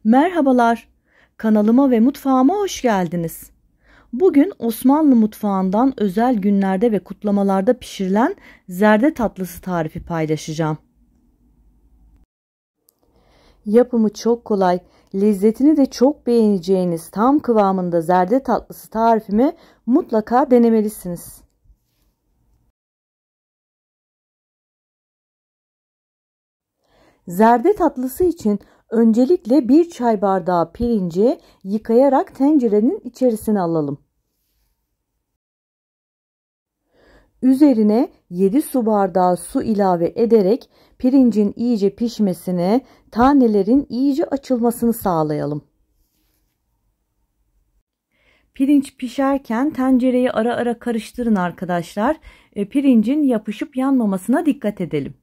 Merhabalar, kanalıma ve mutfağıma hoş geldiniz. Bugün Osmanlı mutfağından özel günlerde ve kutlamalarda pişirilen zerde tatlısı tarifi paylaşacağım. Yapımı çok kolay, lezzetini de çok beğeneceğiniz tam kıvamında zerde tatlısı tarifimi mutlaka denemelisiniz. Zerde tatlısı için öncelikle 1 çay bardağı pirinci yıkayarak tencerenin içerisine alalım. Üzerine 7 su bardağı su ilave ederek pirincin iyice pişmesini, tanelerin iyice açılmasını sağlayalım. Pirinç pişerken tencereyi ara ara karıştırın arkadaşlar. Pirincin yapışıp yanmamasına dikkat edelim.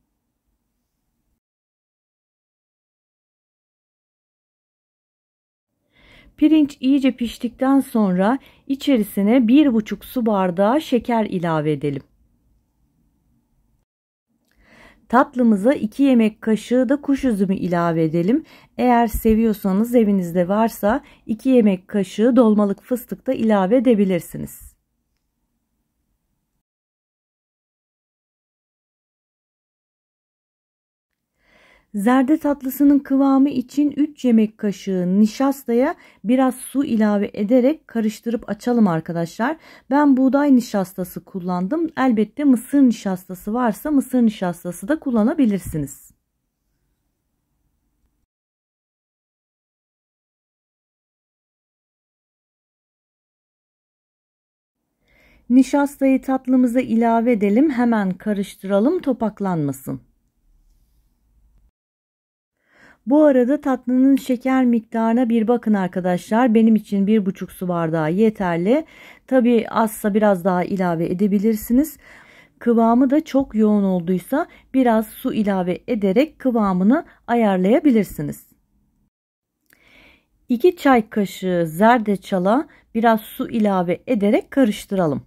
Pirinç iyice piştikten sonra içerisine 1,5 su bardağı şeker ilave edelim. Tatlımıza 2 yemek kaşığı da kuş üzümü ilave edelim. Eğer seviyorsanız evinizde varsa 2 yemek kaşığı dolmalık fıstık da ilave edebilirsiniz. Zerde tatlısının kıvamı için 3 yemek kaşığı nişastaya biraz su ilave ederek karıştırıp açalım arkadaşlar. Ben buğday nişastası kullandım. Elbette mısır nişastası varsa mısır nişastası da kullanabilirsiniz. Nişastayı tatlımıza ilave edelim. Hemen karıştıralım, topaklanmasın. Bu arada tatlının şeker miktarına bir bakın arkadaşlar. Benim için 1,5 su bardağı yeterli. Tabi azsa biraz daha ilave edebilirsiniz. Kıvamı da çok yoğun olduysa biraz su ilave ederek kıvamını ayarlayabilirsiniz. 2 çay kaşığı zerdeçala biraz su ilave ederek karıştıralım.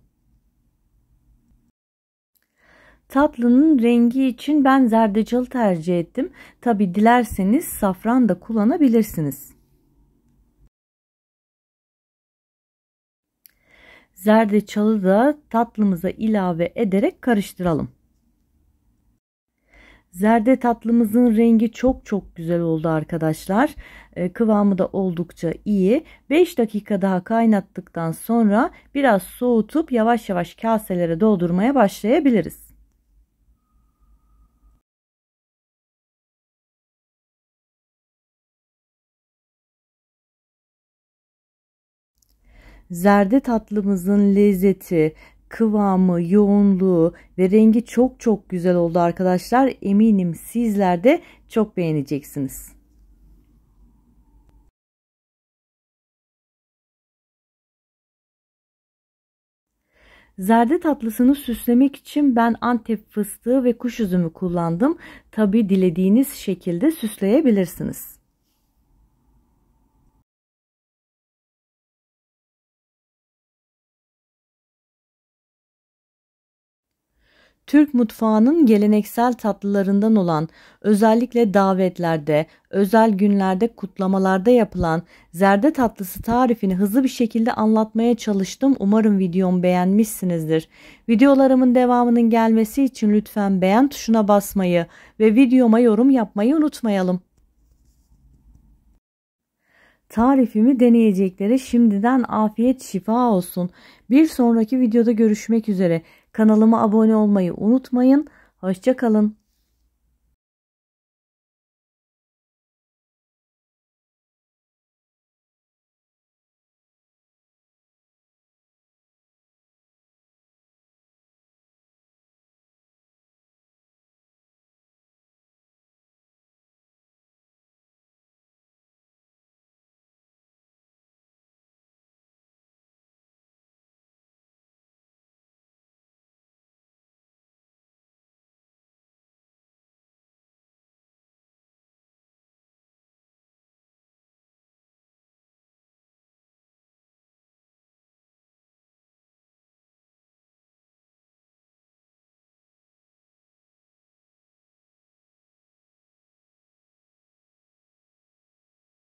Tatlının rengi için ben zerdeçalı tercih ettim. Tabi dilerseniz safran da kullanabilirsiniz. Zerdeçalı da tatlımıza ilave ederek karıştıralım. Zerde tatlımızın rengi çok güzel oldu arkadaşlar. Kıvamı da oldukça iyi. 5 dakika daha kaynattıktan sonra biraz soğutup yavaş yavaş kaselere doldurmaya başlayabiliriz. Zerde tatlımızın lezzeti, kıvamı, yoğunluğu ve rengi çok güzel oldu arkadaşlar. Eminim sizler de çok beğeneceksiniz. Zerde tatlısını süslemek için ben Antep fıstığı ve kuş üzümü kullandım. Tabi dilediğiniz şekilde süsleyebilirsiniz. Türk mutfağının geleneksel tatlılarından olan, özellikle davetlerde, özel günlerde, kutlamalarda yapılan zerde tatlısı tarifini hızlı bir şekilde anlatmaya çalıştım. Umarım videomu beğenmişsinizdir. Videolarımın devamının gelmesi için lütfen beğen tuşuna basmayı ve videoma yorum yapmayı unutmayalım. Tarifimi deneyeceklere şimdiden afiyet şifa olsun. Bir sonraki videoda görüşmek üzere. Kanalıma abone olmayı unutmayın. Hoşça kalın.